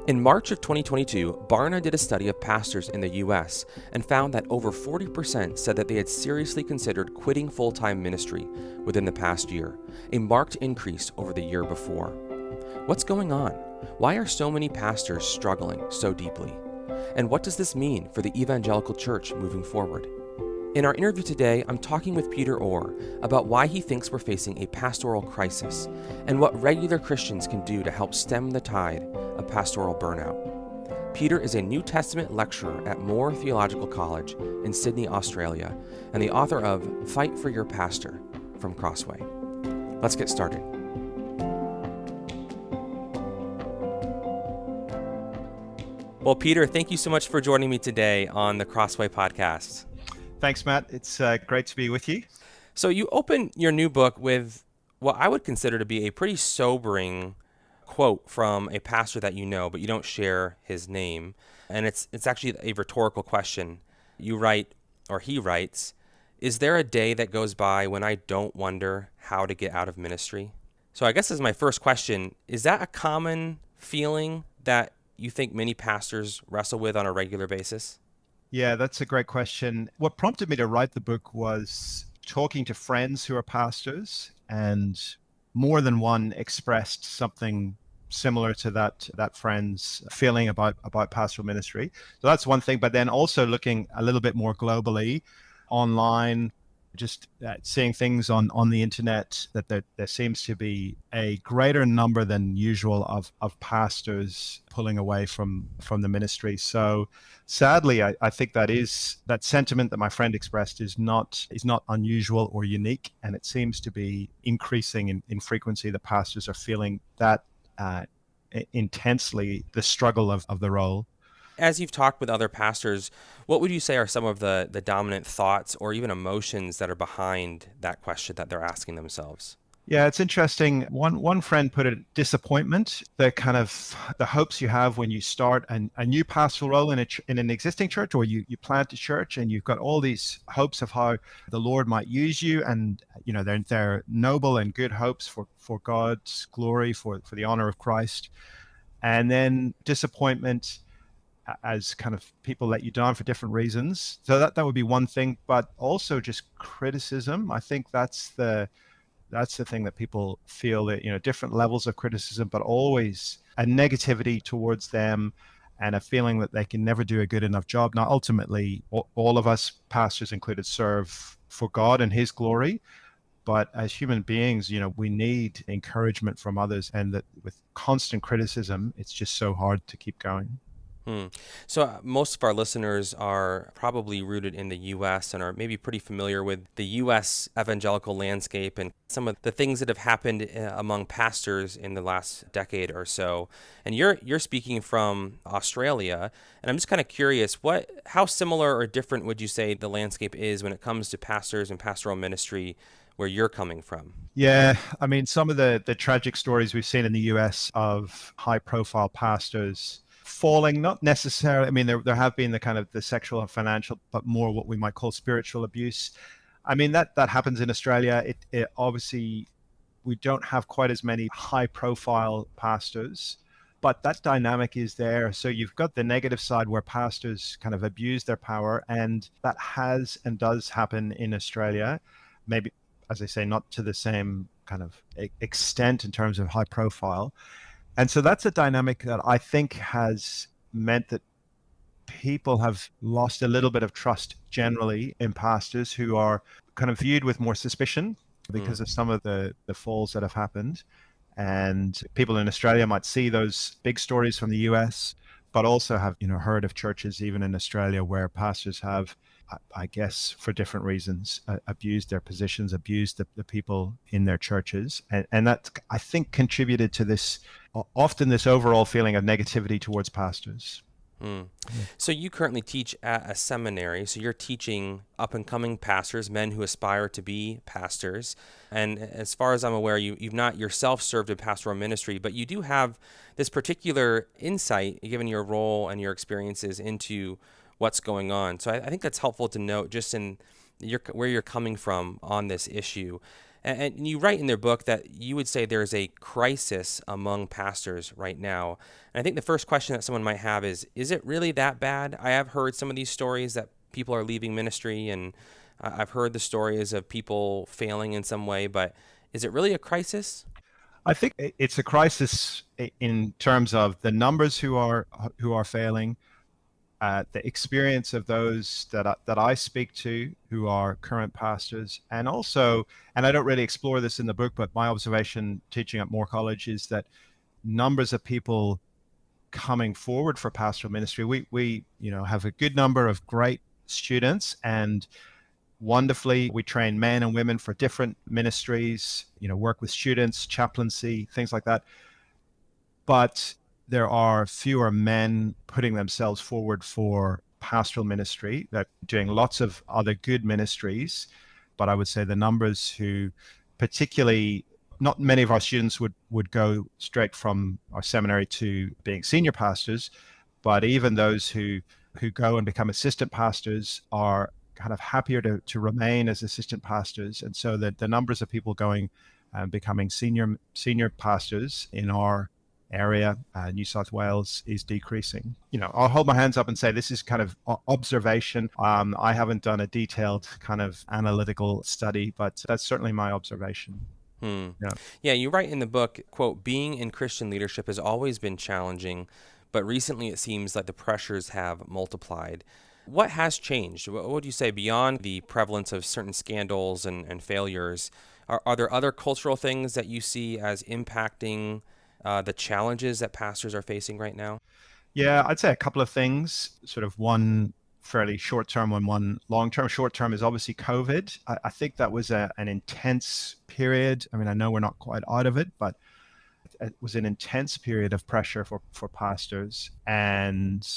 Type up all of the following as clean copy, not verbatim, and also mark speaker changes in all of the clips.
Speaker 1: In March of 2022, Barna did a study of pastors in the U.S. and found that over 40% said that they had seriously considered quitting full-time ministry within the past year, a marked increase over the year before. What's going on? Why are so many pastors struggling so deeply? And what does this mean for the evangelical church moving forward? In our interview today, I'm talking with Peter Orr about why he thinks we're facing a pastoral crisis and what regular Christians can do to help stem the tide of pastoral burnout. Peter is a New Testament lecturer at Moore Theological College in Sydney, Australia, and the author of Fight for Your Pastor from Crossway. Let's get started. Well, Peter, thank you so much for joining me today on the Crossway Podcast.
Speaker 2: Thanks, Matt. It's great to be with you.
Speaker 1: So you open your new book with what I would consider to be a pretty sobering quote from a pastor that you know, but you don't share his name. And it's actually a rhetorical question. You write, or he writes, "Is there a day that goes by when I don't wonder how to get out of ministry?" So I guess as my first question, is that a common feeling that you think many pastors wrestle with on a regular basis?
Speaker 2: Yeah, that's a great question. What prompted me to write the book was talking to friends who are pastors, and more than one expressed something similar to that friend's feeling about pastoral ministry. So that's one thing. But then also looking a little bit more globally, online, just seeing things on the internet, that there seems to be a greater number than usual of pastors pulling away from the ministry. So sadly, I think that sentiment that my friend expressed is not unusual or unique, and it seems to be increasing in frequency. The pastors are feeling that intensely, the struggle of the role.
Speaker 1: As you've talked with other pastors, what would you say are some of the dominant thoughts or even emotions that are behind that question that they're asking themselves?
Speaker 2: Yeah, it's interesting. One friend put it, disappointment, the kind of the hopes you have when you start a new pastoral role in an existing church, or you plant a church and you've got all these hopes of how the Lord might use you, and they're noble and good hopes for God's glory, for the honor of Christ. And then disappointment as kind of people let you down for different reasons. So that would be one thing, but also just criticism. I think that's the thing that people feel, that different levels of criticism, but always a negativity towards them and a feeling that they can never do a good enough job. Now, ultimately, all of us, pastors included, serve for God and His glory. But as human beings, we need encouragement from others, and that with constant criticism, it's just so hard to keep going.
Speaker 1: So most of our listeners are probably rooted in the U.S. and are maybe pretty familiar with the U.S. evangelical landscape and some of the things that have happened among pastors in the last decade or so. And you're speaking from Australia, and I'm just kind of curious, how similar or different would you say the landscape is when it comes to pastors and pastoral ministry where you're coming from?
Speaker 2: Yeah, I mean, some of the tragic stories we've seen in the U.S. of high-profile pastors falling, not necessarily, I mean, there have been the kind of the sexual and financial, but more what we might call spiritual abuse. I mean, that happens in Australia. It obviously, we don't have quite as many high profile pastors, but that dynamic is there. So you've got the negative side where pastors kind of abuse their power, and that has and does happen in Australia. Maybe, as I say, not to the same kind of extent in terms of high profile. And so that's a dynamic that I think has meant that people have lost a little bit of trust generally in pastors, who are kind of viewed with more suspicion because of some of the falls that have happened. And people in Australia might see those big stories from the US, but also have heard of churches even in Australia where pastors have, I guess, for different reasons, abused their positions, abused the people in their churches. And that, I think, contributed to this, often this overall feeling of negativity towards pastors.
Speaker 1: So you currently teach at a seminary. So you're teaching up-and-coming pastors, men who aspire to be pastors. And as far as I'm aware, you've not yourself served in pastoral ministry, but you do have this particular insight, given your role and your experiences, into what's going on. So I think that's helpful to note just in where you're coming from on this issue. And you write in their book that you would say there's a crisis among pastors right now. And I think the first question that someone might have is it really that bad? I have heard some of these stories that people are leaving ministry, and I've heard the stories of people failing in some way, but is it really a crisis?
Speaker 2: I think it's a crisis in terms of the numbers who are failing, the experience of those that I speak to who are current pastors, and also, and I don't really explore this in the book, but my observation teaching at Moore College is that numbers of people coming forward for pastoral ministry, we have a good number of great students, and wonderfully we train men and women for different ministries, work with students, chaplaincy, things like that. But there are fewer men putting themselves forward for pastoral ministry. They're doing lots of other good ministries, but I would say the numbers who, particularly, not many of our students would go straight from our seminary to being senior pastors, but even those who go and become assistant pastors are kind of happier to remain as assistant pastors. And so the numbers of people going and becoming senior pastors in our area, New South Wales, is decreasing. I'll hold my hands up and say this is kind of observation. I haven't done a detailed kind of analytical study, but that's certainly my observation.
Speaker 1: Yeah, you write in the book, quote, "Being in Christian leadership has always been challenging, but recently it seems like the pressures have multiplied." What has changed? What would you say beyond the prevalence of certain scandals and failures? Are there other cultural things that you see as impacting the challenges that pastors are facing right now?
Speaker 2: Yeah, I'd say a couple of things, sort of one fairly short-term and one long-term. Short-term is obviously COVID. I think that was an intense period. I mean, I know we're not quite out of it, but it was an intense period of pressure for pastors, and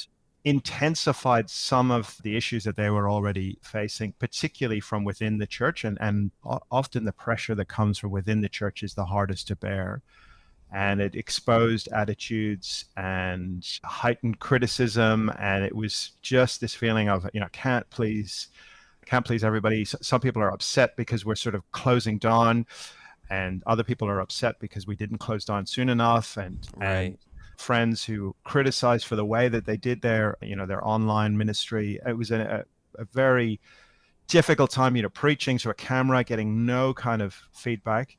Speaker 2: intensified some of the issues that they were already facing, particularly from within the church. And often the pressure that comes from within the church is the hardest to bear. And it exposed attitudes and heightened criticism. And it was just this feeling of, can't please everybody. Some people are upset because we're sort of closing down, and other people are upset because we didn't close down soon enough. And friends who criticized for the way that they did their online ministry. It was a very difficult time, preaching to a camera, getting no kind of feedback.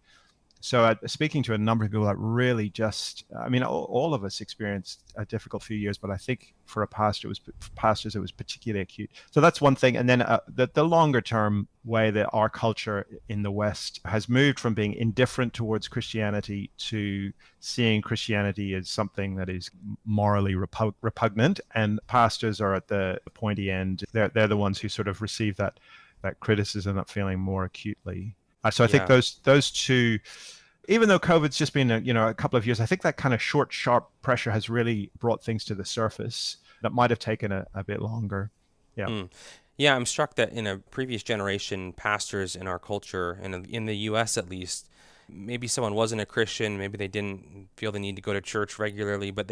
Speaker 2: So speaking to a number of people that really all of us experienced a difficult few years, but I think for pastors, it was particularly acute. So that's one thing. And then the longer term way that our culture in the West has moved from being indifferent towards Christianity to seeing Christianity as something that is morally repugnant. And pastors are at the pointy end. They're the ones who sort of receive that criticism, that feeling more acutely. So I think those two, even though COVID's just been a couple of years, I think that kind of short, sharp pressure has really brought things to the surface that might have taken a bit longer.
Speaker 1: Yeah, I'm struck that in a previous generation, pastors in our culture, and in the U.S. at least, maybe someone wasn't a Christian, maybe they didn't feel the need to go to church regularly, but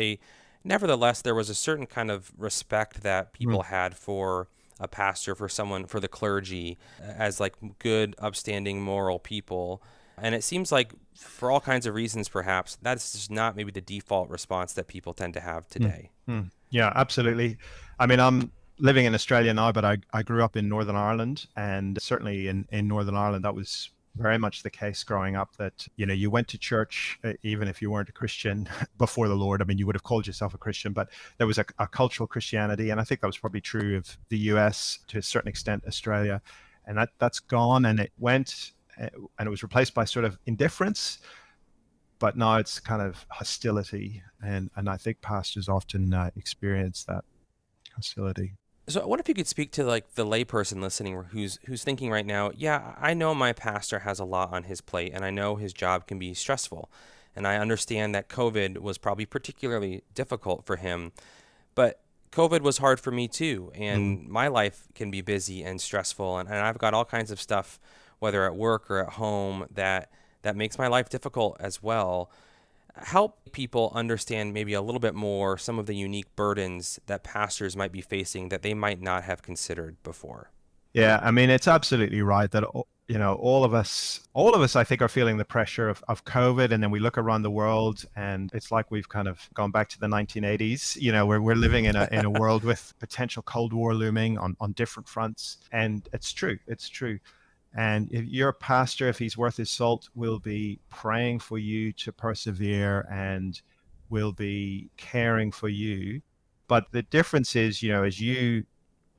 Speaker 1: nevertheless, there was a certain kind of respect that people had for a pastor, for the clergy, as like good, upstanding, moral people. And it seems like for all kinds of reasons, perhaps, that's just not maybe the default response that people tend to have today.
Speaker 2: Yeah, absolutely. I mean, I'm living in Australia now, but I grew up in Northern Ireland, and certainly in Northern Ireland, that was very much the case growing up, that you went to church even if you weren't a Christian before the Lord. I mean, you would have called yourself a Christian, but there was a cultural Christianity, and I think that was probably true of the US, to a certain extent Australia, and that's gone, and it went and it was replaced by sort of indifference, but now it's kind of hostility, and I think pastors often experience that hostility.
Speaker 1: So I wonder if you could speak to like the layperson listening who's thinking right now, yeah, I know my pastor has a lot on his plate, and I know his job can be stressful. And I understand that COVID was probably particularly difficult for him, but COVID was hard for me too. And my life can be busy and stressful. And I've got all kinds of stuff, whether at work or at home, that makes my life difficult as well. Help people understand maybe a little bit more some of the unique burdens that pastors might be facing that they might not have considered before.
Speaker 2: Yeah, I mean, it's absolutely right that all of us, I think, are feeling the pressure of COVID. And then we look around the world and it's like we've kind of gone back to the 1980s. We're living in a world with potential Cold War looming on different fronts. And it's true. It's true. And if your pastor, if he's worth his salt, will be praying for you to persevere and will be caring for you. But the difference is, as you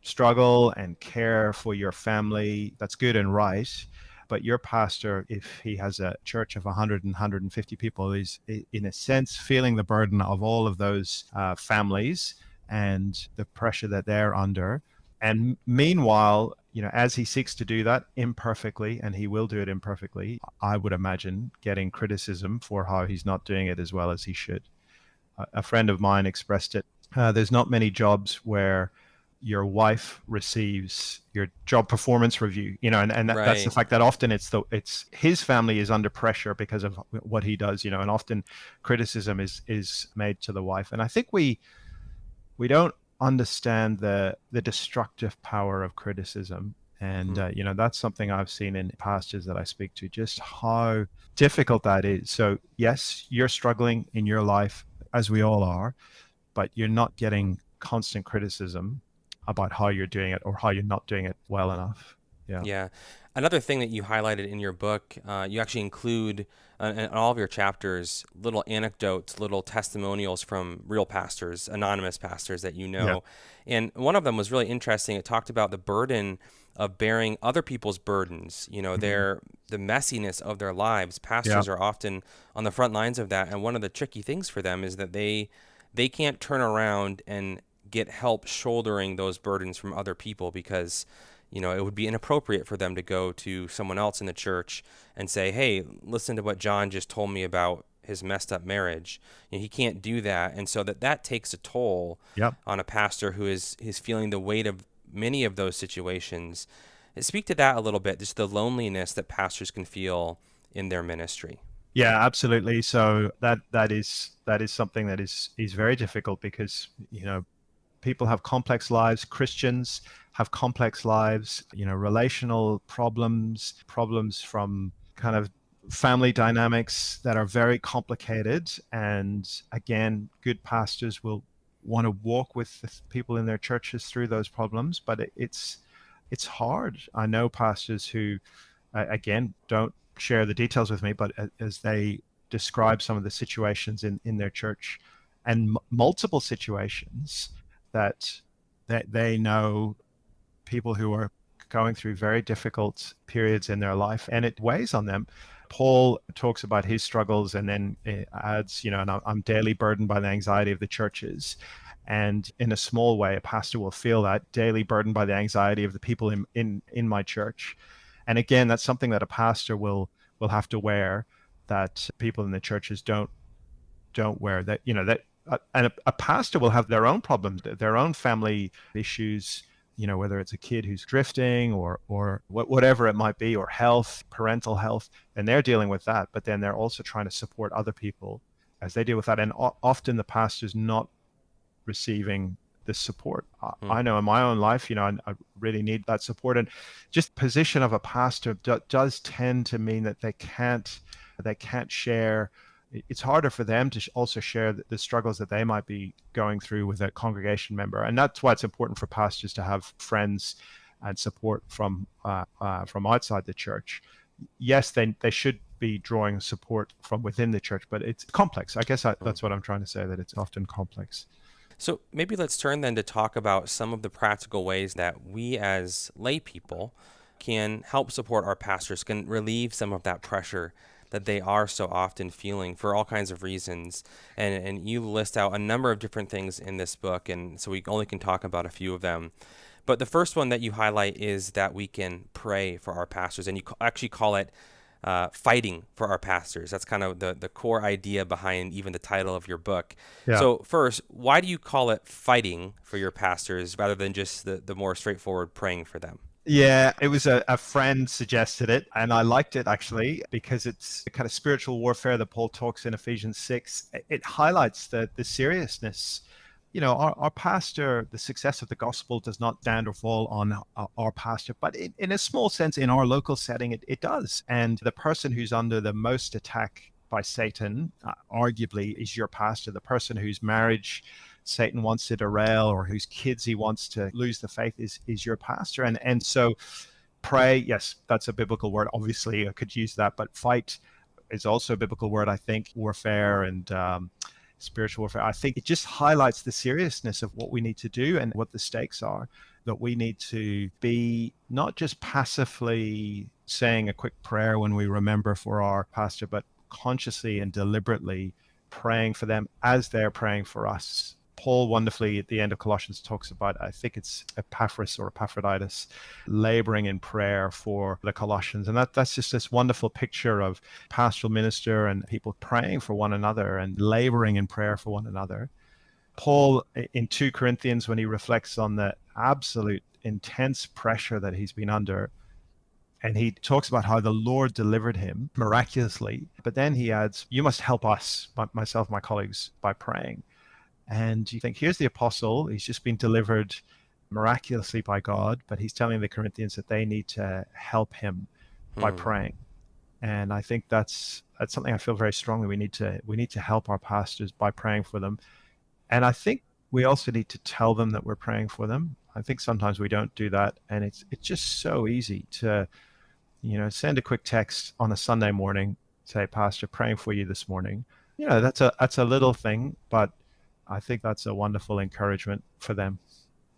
Speaker 2: struggle and care for your family, that's good and right. But your pastor, if he has a church of 100 and 150 people, is in a sense feeling the burden of all of those families and the pressure that they're under. And meanwhile, as he seeks to do that imperfectly, and he will do it imperfectly, I would imagine getting criticism for how he's not doing it as well as he should. A friend of mine expressed it. There's not many jobs where your wife receives your job performance review, and that's the fact that often it's his family is under pressure because of what he does, and often criticism is made to the wife. And I think we don't understand the destructive power of criticism. And, that's something I've seen in pastors that I speak to, just how difficult that is. So yes, you're struggling in your life, as we all are, but you're not getting constant criticism about how you're doing it or how you're not doing it well enough.
Speaker 1: Yeah. Another thing that you highlighted in your book, you actually include in all of your chapters little anecdotes, little testimonials from real pastors, anonymous pastors that you know. Yeah. And one of them was really interesting. It talked about the burden of bearing other people's burdens, the messiness of their lives. Pastors are often on the front lines of that. And one of the tricky things for them is that they can't turn around and get help shouldering those burdens from other people because, it would be inappropriate for them to go to someone else in the church and say, hey, listen to what John just told me about his messed up marriage. He can't do that. And so that takes a toll on a pastor who is feeling the weight of many of those situations. Speak to that a little bit, just the loneliness that pastors can feel in their ministry.
Speaker 2: Yeah, absolutely. So that is something that is very difficult because, people have complex lives. Christians have complex lives, relational problems from kind of family dynamics that are very complicated. And again, good pastors will want to walk with the people in their churches through those problems, but it's hard. I know pastors who, again, don't share the details with me, but as they describe some of the situations in their church and multiple situations that they know people who are going through very difficult periods in their life, and it weighs on them. Paul talks about his struggles and then adds, and I'm daily burdened by the anxiety of the churches. And in a small way, a pastor will feel that daily burdened by the anxiety of the people in my church. And again, that's something that a pastor will have to wear that people in the churches don't wear. And a pastor will have their own problems, their own family issues, whether it's a kid who's drifting or whatever it might be, or health, parental health, and they're dealing with that. But then they're also trying to support other people as they deal with that. And often the pastor's not receiving the support. I know in my own life, I really need that support. And just position of a pastor does tend to mean that they can't share. It's harder for them to also share the struggles that they might be going through with a congregation member. And that's why it's important for pastors to have friends and support from outside the church. Yes, they should be drawing support from within the church, but it's complex. I guess that's what I'm trying to say, that it's often complex.
Speaker 1: So maybe let's turn then to talk about some of the practical ways that we as lay people can help support our pastors, can relieve some of that pressure that they are so often feeling for all kinds of reasons. And you list out a number of different things in this book, and so we only can talk about a few of them. But the first one that you highlight is that we can pray for our pastors, and you actually call it fighting for our pastors. That's kind of the core idea behind even the title of your book. Yeah. So first, why do you call it fighting for your pastors rather than just the more straightforward praying for them?
Speaker 2: Yeah, it was a friend suggested it, and I liked it actually because it's the kind of spiritual warfare that Paul talks in Ephesians 6. It highlights the seriousness our pastor, the success of the gospel does not stand or fall on our pastor, but in a small sense, in our local setting, it does. And the person who's under the most attack by Satan, arguably, is your pastor. The person whose marriage Satan wants to derail, or whose kids he wants to lose the faith, is your pastor. And so pray, yes, that's a biblical word. Obviously, I could use that, but fight is also a biblical word, I think. Warfare and spiritual warfare. I think it just highlights the seriousness of what we need to do and what the stakes are, that we need to be not just passively saying a quick prayer when we remember for our pastor, but consciously and deliberately praying for them as they're praying for us. Paul wonderfully at the end of Colossians talks about, I think it's Epaphras or Epaphroditus, laboring in prayer for the Colossians. And that's just this wonderful picture of pastoral minister and people praying for one another and laboring in prayer for one another. Paul in 2 Corinthians, when he reflects on the absolute intense pressure that he's been under, and he talks about how the Lord delivered him miraculously, but then he adds, you must help us, myself, my colleagues, by praying. And you think, here's the apostle, he's just been delivered miraculously by God, but he's telling the Corinthians that they need to help him by praying. And I think that's something I feel very strongly. We need to help our pastors by praying for them. And I think we also need to tell them that we're praying for them. I think sometimes we don't do that. And it's just so easy to, send a quick text on a Sunday morning, say, Pastor, praying for you this morning. That's a little thing, but I think that's a wonderful encouragement for them.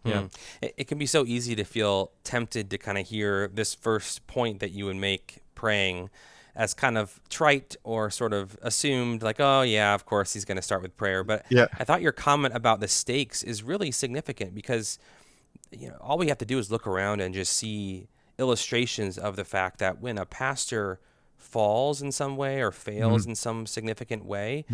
Speaker 2: Yeah.
Speaker 1: It can be so easy to feel tempted to kind of hear this first point that you would make praying as kind of trite or sort of assumed, like, oh yeah, of course he's going to start with prayer. But
Speaker 2: yeah.
Speaker 1: I thought your comment about the stakes is really significant, because all we have to do is look around and just see illustrations of the fact that when a pastor falls in some way or fails in some significant way,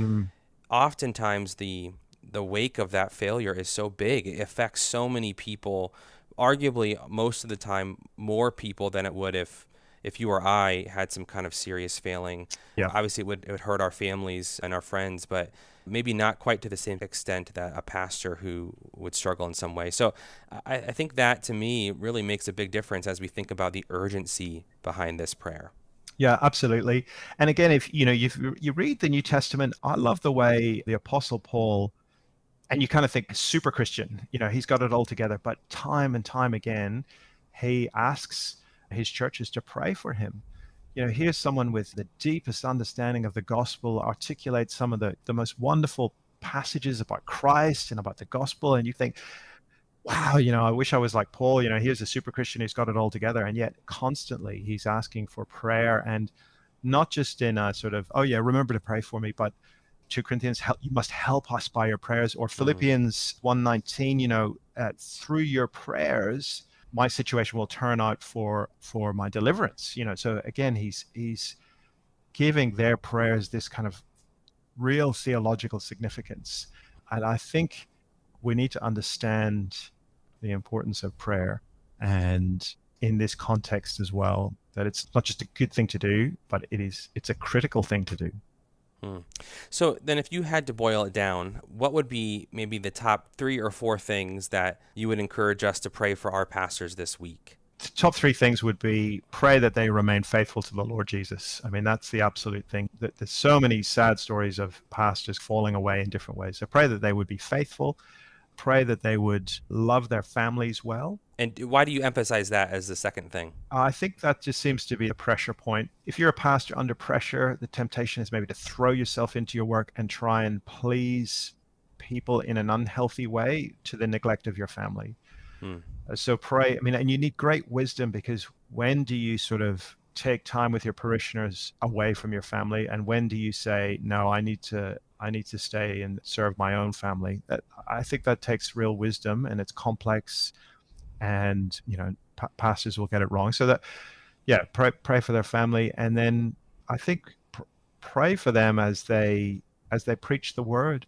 Speaker 1: oftentimes the wake of that failure is so big. It affects so many people, arguably most of the time more people than it would if you or I had some kind of serious failing.
Speaker 2: Yeah.
Speaker 1: Obviously it would hurt our families and our friends, but maybe not quite to the same extent that a pastor who would struggle in some way. So I think that, to me, really makes a big difference as we think about the urgency behind this prayer.
Speaker 2: Yeah, absolutely. And again, if you read the New Testament, I love the way the Apostle Paul, and you kind of think super Christian, he's got it all together, but time and time again, he asks his churches to pray for him. Here's someone with the deepest understanding of the gospel, articulates some of the most wonderful passages about Christ and about the gospel. And you think, wow, I wish I was like Paul. Here's a super Christian who's got it all together. And yet constantly he's asking for prayer, and not just in a sort of, oh yeah, remember to pray for me, but 2 Corinthians, you must help us by your prayers, or Philippians 1:19, through your prayers, my situation will turn out for my deliverance. So again, he's giving their prayers this kind of real theological significance. And I think we need to understand the importance of prayer, and in this context as well, that it's not just a good thing to do, but it's a critical thing to do.
Speaker 1: So then, if you had to boil it down, what would be maybe the top 3 or 4 things that you would encourage us to pray for our pastors this week?
Speaker 2: The top 3 things would be pray that they remain faithful to the Lord Jesus. I mean, that's the absolute thing. There's so many sad stories of pastors falling away in different ways. So pray that they would be faithful. Pray that they would love their families well.
Speaker 1: And why do you emphasize that as the second thing?
Speaker 2: I think that just seems to be a pressure point. If you're a pastor under pressure, the temptation is maybe to throw yourself into your work and try and please people in an unhealthy way to the neglect of your family. So pray, and you need great wisdom, because when do you sort of take time with your parishioners away from your family, and when do you say, no, I need to stay and serve my own family? I think that takes real wisdom, and it's complex, and pastors will get it wrong. So that, yeah, pray for their family, and then I think pray for them as they preach the word.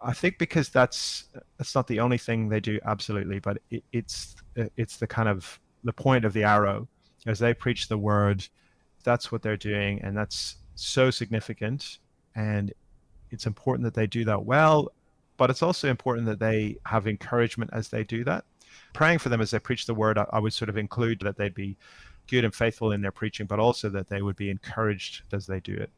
Speaker 2: I think because that's not the only thing they do, absolutely, but it's the kind of the point of the arrow. As they preach the word, that's what they're doing, and that's so significant, and it's important that they do that well. but it's also important that they have encouragement as they do that. Praying for them as they preach the word, I would sort of include that they'd be good and faithful in their preaching, but also that they would be encouraged as they do it.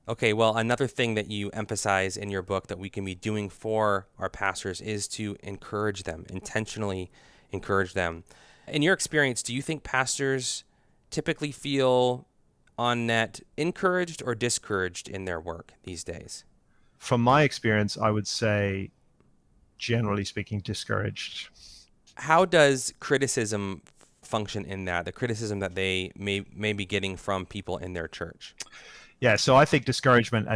Speaker 1: Okay, well, another thing that you emphasize in your book that we can be doing for our pastors is to encourage them, intentionally encourage them. In your experience, do you think pastors typically feel on net encouraged or discouraged in their work these days?
Speaker 2: From my experience, I would say, generally speaking, discouraged.
Speaker 1: How does criticism function in that, the criticism that they may be getting from people in their church?
Speaker 2: Yeah, so I think discouragement,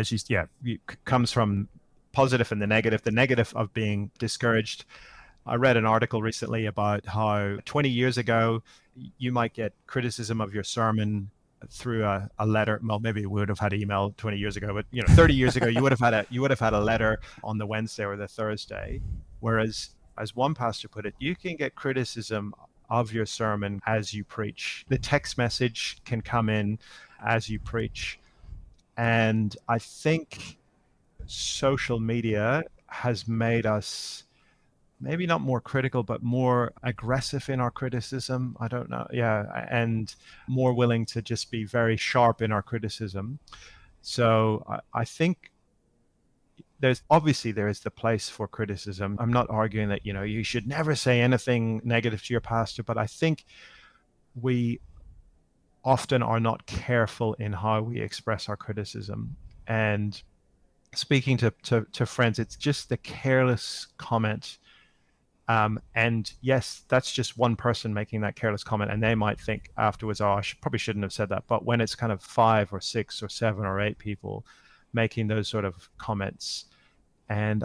Speaker 2: comes from positive and the negative. The negative of being discouraged. I read an article recently about how 20 years ago, you might get criticism of your sermon through a letter. Well, maybe you would have had email 20 years ago, but 30 years ago, you would have had a letter on the Wednesday or the Thursday. Whereas, as one pastor put it, you can get criticism of your sermon as you preach. The text message can come in as you preach. And I think social media has made us maybe not more critical, but more aggressive in our criticism. I don't know. Yeah. And more willing to just be very sharp in our criticism. So I think there is the place for criticism. I'm not arguing that, you should never say anything negative to your pastor, but I think we often are not careful in how we express our criticism. And speaking to friends, it's just the careless comment. And yes, that's just one person making that careless comment, and they might think afterwards, oh, probably shouldn't have said that. But when it's kind of 5 or 6 or 7 or 8 people making those sort of comments, and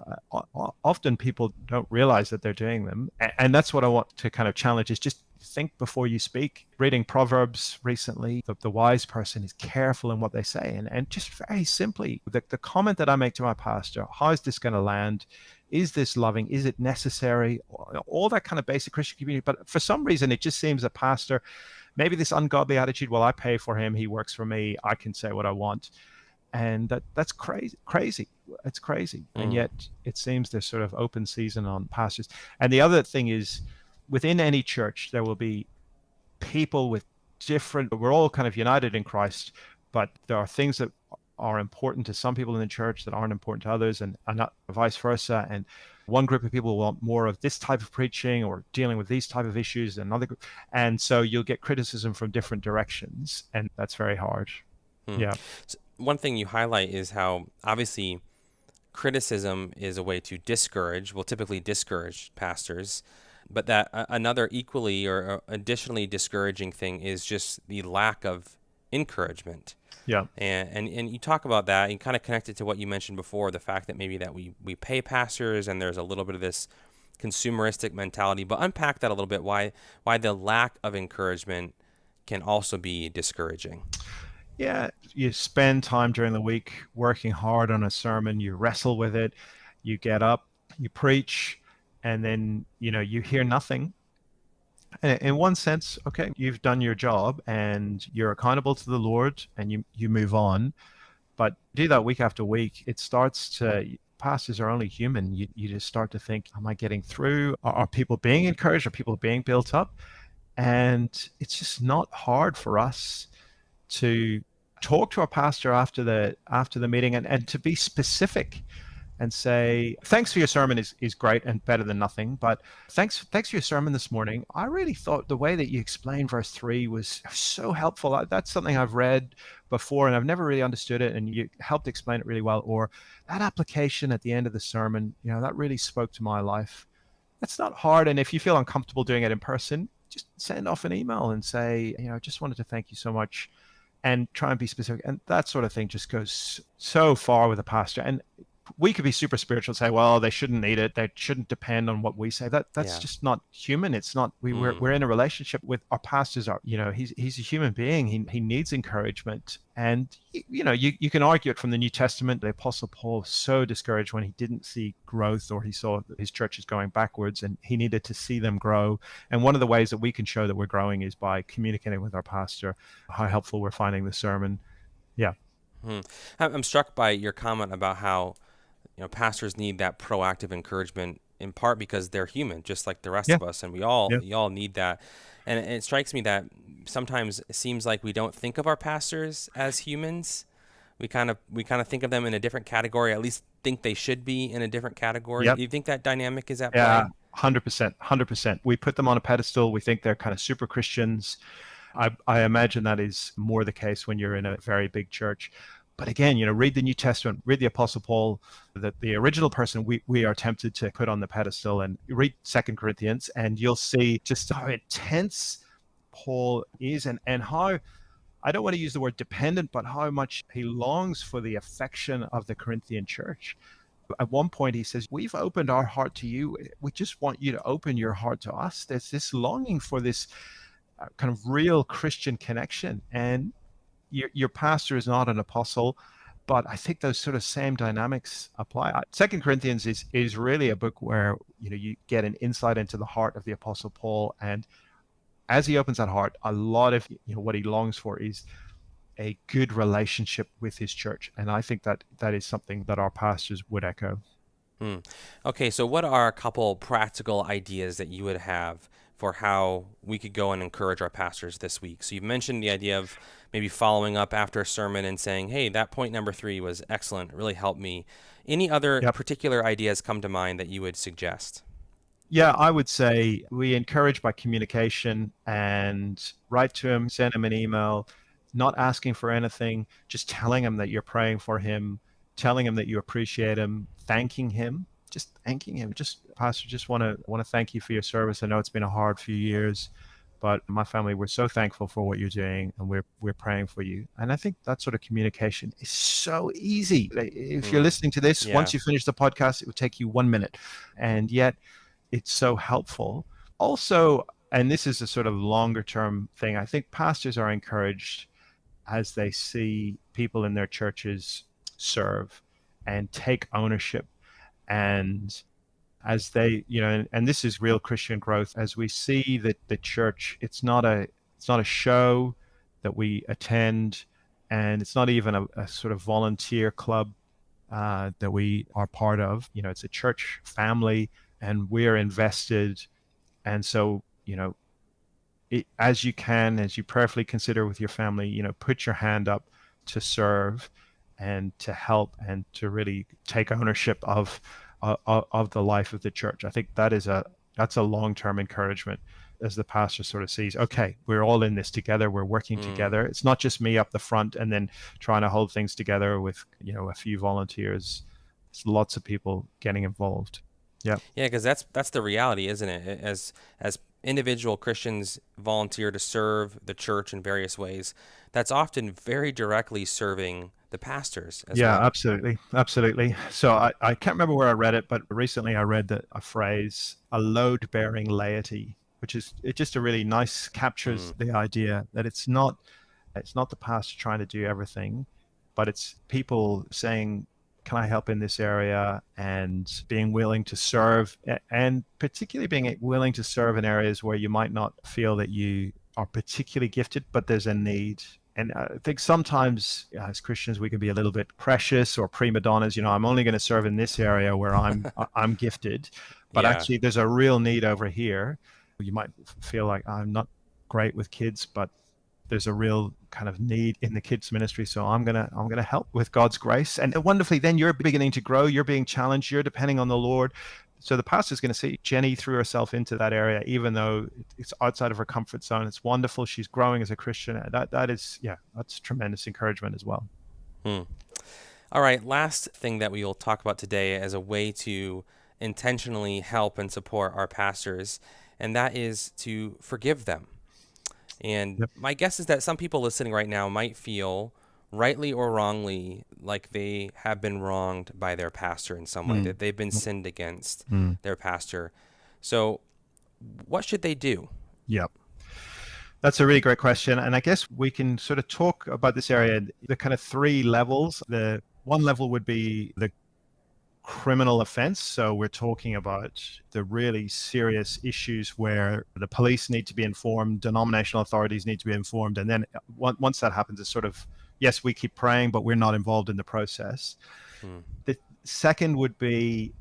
Speaker 2: often people don't realize that they're doing them. And that's what I want to kind of challenge, is just think before you speak. Reading Proverbs recently, the wise person is careful in what they say. And just very simply, the comment that I make to my pastor, how is this going to land? Is this loving? Is it necessary? All that kind of basic Christian community. But for some reason, it just seems a pastor, maybe this ungodly attitude, well, I pay for him, he works for me, I can say what I want. And that's crazy. It's crazy. And yet it seems there's sort of open season on pastors. And the other thing is, within any church, there will be people with we're all kind of united in Christ, but there are things that are important to some people in the church that aren't important to others, and not vice versa. And one group of people want more of this type of preaching or dealing with these type of issues than another group. And so you'll get criticism from different directions, and that's very hard. Yeah.
Speaker 1: So one thing you highlight is how obviously criticism is a way to typically discourage pastors, but that another equally or additionally discouraging thing is just the lack of encouragement.
Speaker 2: Yeah.
Speaker 1: And you talk about that and kind of connect it to what you mentioned before, the fact that maybe that we pay pastors and there's a little bit of this consumeristic mentality, but unpack that a little bit, why the lack of encouragement can also be discouraging.
Speaker 2: Yeah, you spend time during the week working hard on a sermon, you wrestle with it, you get up, you preach, and then, you hear nothing. And in one sense, okay, you've done your job and you're accountable to the Lord, and you move on. But do that week after week, pastors are only human. You just start to think, am I getting through? Are people being encouraged? Are people being built up? And it's just not hard for us to talk to our pastor after the meeting and to be specific and say, thanks for your sermon is great and better than nothing, but thanks for your sermon this morning. I really thought the way that you explained verse 3 was so helpful. That's something I've read before and I've never really understood it, and you helped explain it really well. Or that application at the end of the sermon, that really spoke to my life. That's not hard. And if you feel uncomfortable doing it in person, just send off an email and say, I just wanted to thank you so much, and try and be specific. And that sort of thing just goes so far with a pastor. And we could be super spiritual and say, well, they shouldn't need it. They shouldn't depend on what we say. That's just not human. It's not, we're in a relationship with our pastors. He's a human being. He needs encouragement. And, you can argue it from the New Testament. The Apostle Paul was so discouraged when he didn't see growth, or he saw that his church is going backwards, and he needed to see them grow. And one of the ways that we can show that we're growing is by communicating with our pastor how helpful we're finding the sermon. Yeah.
Speaker 1: I'm struck by your comment about how pastors need that proactive encouragement in part because they're human, just like the rest
Speaker 2: Yeah.
Speaker 1: of us, and we
Speaker 2: Yeah.
Speaker 1: all need that. And it strikes me that sometimes it seems like we don't think of our pastors as humans. We kind of think of them in a different category, at least think they should be in a different category.
Speaker 2: Yep.
Speaker 1: Do you think that dynamic is at
Speaker 2: Yeah.
Speaker 1: play?
Speaker 2: 100%. 100%. We put them on a pedestal. We think they're kind of super Christians. I imagine that is more the case when you're in a very big church. But again, read the New Testament, read the Apostle Paul, that the original person we are tempted to put on the pedestal, and read 2 Corinthians, and you'll see just how intense Paul is, and how, I don't want to use the word dependent, but how much he longs for the affection of the Corinthian church. At one point, he says, we've opened our heart to you. We just want you to open your heart to us. There's this longing for this kind of real Christian connection. And your pastor is not an apostle, but I think those sort of same dynamics apply. 2 Corinthians is really a book where you get an insight into the heart of the Apostle Paul, and as he opens that heart, a lot of what he longs for is a good relationship with his church, and I think that is something that our pastors would echo.
Speaker 1: Okay, so what are a couple practical ideas that you would have for how we could go and encourage our pastors this week? So you've mentioned the idea of maybe following up after a sermon and saying, hey, that point number 3 was excellent, it really helped me. Any other particular ideas come to mind that you would suggest?
Speaker 2: Yeah, I would say we encourage by communication, and write to him, send him an email, not asking for anything, just telling him that you're praying for him, telling him that you appreciate him, thanking him. Pastor, just want to thank you for your service. I know it's been a hard few years, but my family, we're so thankful for what you're doing, and we're praying for you. And I think that sort of communication is so easy. If you're listening to this, once you finish the podcast, it would take you 1 minute, and yet it's so helpful. Also, and this is a sort of longer term thing, I think pastors are encouraged as they see people in their churches serve and take ownership, and as they, and this is real Christian growth, as we see that the church, it's not a show that we attend, and it's not even a sort of volunteer club that we are part of. It's a church family, and we're invested. And so, as you prayerfully consider with your family, put your hand up to serve and to help and to really take ownership of the life of the church. I think that's a long-term encouragement, as the pastor sort of sees, okay, we're all in this together, we're working together. It's not just me up the front and then trying to hold things together with a few volunteers. It's lots of people getting involved. Yeah,
Speaker 1: because that's the reality, isn't it? As individual Christians volunteer to serve the church in various ways, that's often very directly serving the pastors as well.
Speaker 2: Absolutely. So I can't remember where I read it, but recently I read a phrase, a load-bearing laity, which is just a really nice, captures the idea that it's not the pastor trying to do everything, but it's people saying, can I help in this area, and being willing to serve, and particularly being willing to serve in areas where you might not feel that you are particularly gifted, but there's a need. And I think sometimes as Christians, we can be a little bit precious or prima donnas. I'm only going to serve in this area where I'm gifted, but actually there's a real need over here. You might feel like I'm not great with kids, but there's a real kind of need in the kids ministry, so I'm gonna help with God's grace. And wonderfully, then you're beginning to grow, you're being challenged, you're depending on the Lord. So the pastor's going to see Jenny threw herself into that area, even though it's outside of her comfort zone. It's wonderful. She's growing as a Christian. That's tremendous encouragement as well.
Speaker 1: All right, last thing that we will talk about today as a way to intentionally help and support our pastors, and that is to forgive them. And my guess is that some people listening right now might feel, rightly or wrongly, like they have been wronged by their pastor in some way, that they've been sinned against their pastor. So what should they do?
Speaker 2: Yep. That's a really great question. And I guess we can sort of talk about this area, the kind of 3 levels. The one level would be the criminal offense. So we're talking about the really serious issues where the police need to be informed, denominational authorities need to be informed. And then once that happens, it's sort of, yes, we keep praying, but we're not involved in the process. The Second would be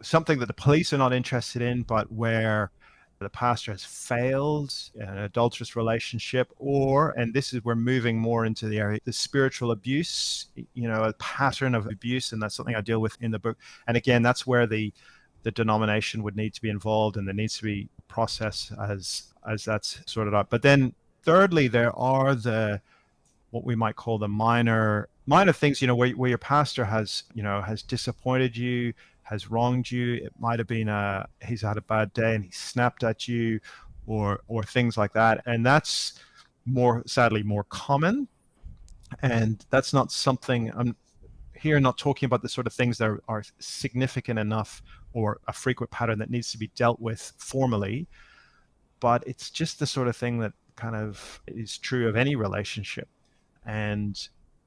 Speaker 2: something that the police are not interested in, but where the pastor has failed in an adulterous relationship, or, and this is, we're moving more into the area, the spiritual abuse, a pattern of abuse. And that's something I deal with in the book. And again, that's where the denomination would need to be involved, and there needs to be a process as that's sorted out. But then thirdly, there are what we might call the minor things, where your pastor has disappointed you, has wronged you. It might have been he's had a bad day and he snapped at you, or things like that. And that's sadly more common. And that's not something, I'm here not talking about the sort of things that are significant enough or a frequent pattern that needs to be dealt with formally, but it's just the sort of thing that kind of is true of any relationship. And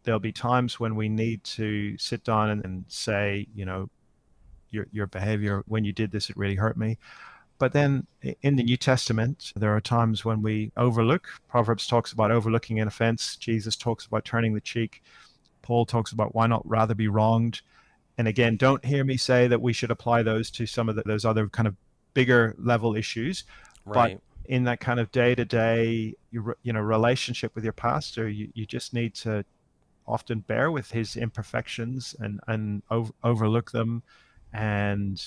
Speaker 2: there'll be times when we need to sit down and say, your behavior when you did this, it really hurt me. But then in the New Testament, there are times when we overlook. Proverbs talks about overlooking an offense. Jesus talks about turning the cheek. Paul talks about why not rather be wronged. And again, don't hear me say that we should apply those to some of those other kind of bigger level issues.
Speaker 1: Right.
Speaker 2: But in that kind of day-to-day, relationship with your pastor, you just need to often bear with his imperfections and overlook them, and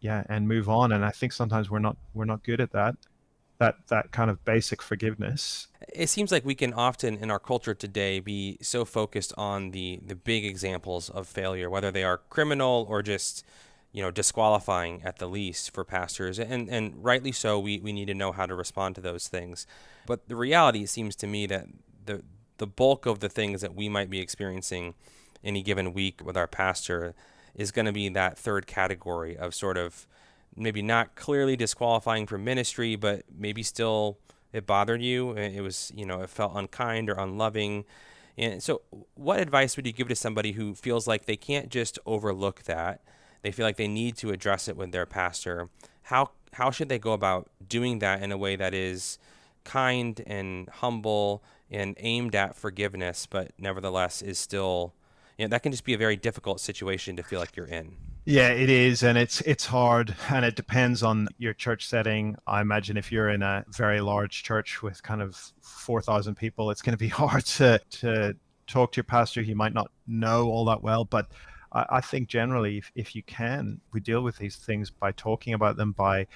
Speaker 2: move on. And I think sometimes we're not good at that kind of basic forgiveness.
Speaker 1: It seems like we can often in our culture today be so focused on the big examples of failure, whether they are criminal or just disqualifying at the least for pastors, and rightly so. We need to know how to respond to those things. But the reality seems to me that the bulk of the things that we might be experiencing any given week with our pastor is going to be that third category of sort of maybe not clearly disqualifying from ministry, but maybe still it bothered you. It was, it felt unkind or unloving. And so what advice would you give to somebody who feels like they can't just overlook that? They feel like they need to address it with their pastor. How should they go about doing that in a way that is kind and humble and aimed at forgiveness, but nevertheless is still, that can just be a very difficult situation to feel like you're in.
Speaker 2: Yeah, it is. And it's hard, and it depends on your church setting. I imagine if you're in a very large church with kind of 4,000 people, it's going to be hard to talk to your pastor who you might not know all that well. But I think generally, if you can, we deal with these things by talking about them, by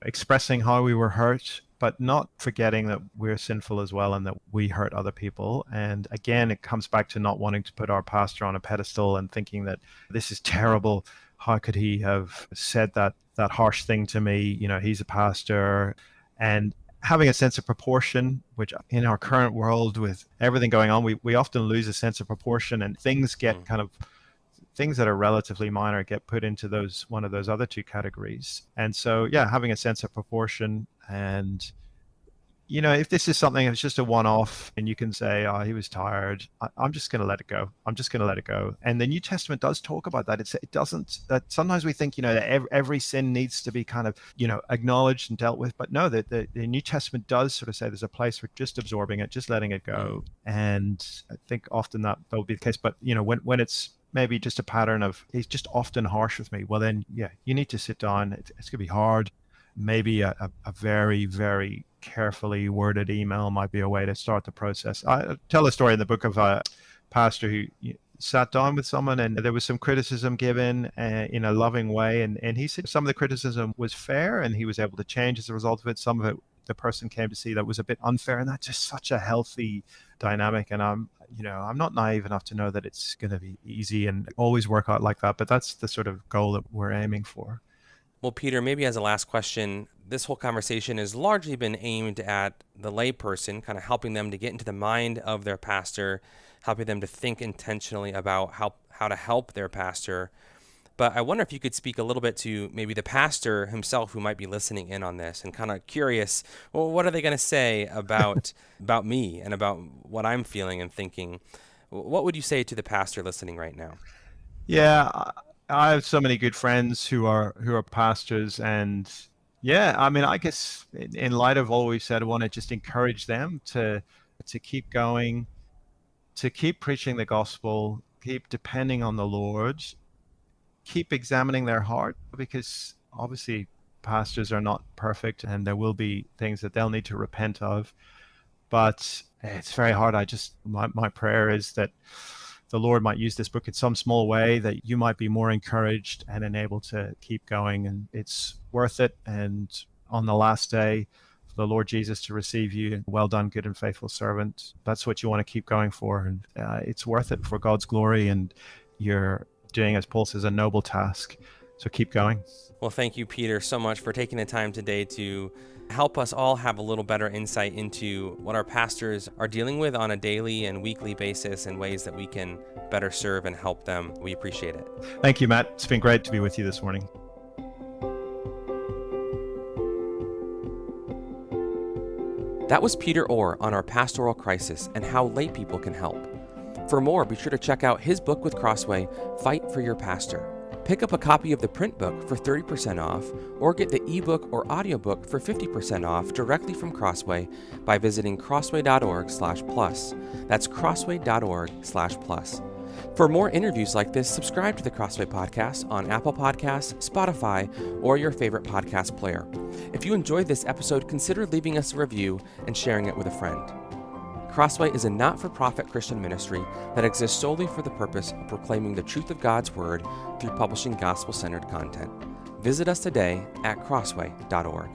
Speaker 2: expressing how we were hurt, but not forgetting that we're sinful as well and that we hurt other people. And again, it comes back to not wanting to put our pastor on a pedestal and thinking that this is terrible. How could he have said that harsh thing to me? He's a pastor. And having a sense of proportion, which in our current world with everything going on, we often lose a sense of proportion, and things get things that are relatively minor get put into one of those other two categories. And so, having a sense of proportion. And, if this is something that's just a one-off and you can say, oh, he was tired, I'm just going to let it go. I'm just going to let it go. And the New Testament does talk about that. It doesn't, that sometimes we think, that every sin needs to be kind of, acknowledged and dealt with. But no, the New Testament does sort of say there's a place for just absorbing it, just letting it go. And I think often that will be the case. But, when it's maybe just a pattern of, he's just often harsh with me, well then, you need to sit down. It's going to be hard. Maybe a very, very carefully worded email might be a way to start the process. I tell a story in the book of a pastor who sat down with someone and there was some criticism given in a loving way. And he said some of the criticism was fair and he was able to change as a result of it. Some of it, the person came to see that was a bit unfair, and that's just such a healthy dynamic. And I'm not naive enough to know that it's going to be easy and always work out like that, but that's the sort of goal that we're aiming for.
Speaker 1: Well, Peter, maybe as a last question, this whole conversation has largely been aimed at the layperson, kind of helping them to get into the mind of their pastor, helping them to think intentionally about how to help their pastor. But I wonder if you could speak a little bit to maybe the pastor himself who might be listening in on this and kind of curious, well, what are they going to say about me and about what I'm feeling and thinking? What would you say to the pastor listening right now?
Speaker 2: Yeah, I have so many good friends who are pastors, and I guess in light of all we've said, I want to just encourage them to keep going, to keep preaching the gospel, keep depending on the Lord, keep examining their heart, because obviously pastors are not perfect and there will be things that they'll need to repent of. But it's very hard. My prayer is that the Lord might use this book in some small way, that you might be more encouraged and enabled to keep going. And it's worth it. And on the last day, for the Lord Jesus to receive you, well done, good and faithful servant. That's what you want to keep going for. And it's worth it for God's glory. And you're doing, as Paul says, a noble task. So keep going.
Speaker 1: Well, thank you, Peter, so much for taking the time today to help us all have a little better insight into what our pastors are dealing with on a daily and weekly basis and ways that we can better serve and help them. We appreciate it.
Speaker 2: Thank you, Matt. It's been great to be with you this morning.
Speaker 1: That was Peter Orr on our pastoral crisis and how lay people can help. For more, be sure to check out his book with Crossway, Fight for Your Pastor. Pick up a copy of the print book for 30% off, or get the ebook or audiobook for 50% off directly from Crossway by visiting crossway.org/plus. That's crossway.org/plus. For more interviews like this, subscribe to the Crossway Podcast on Apple Podcasts, Spotify, or your favorite podcast player. If you enjoyed this episode, consider leaving us a review and sharing it with a friend. Crossway is a not-for-profit Christian ministry that exists solely for the purpose of proclaiming the truth of God's Word through publishing gospel-centered content. Visit us today at crossway.org.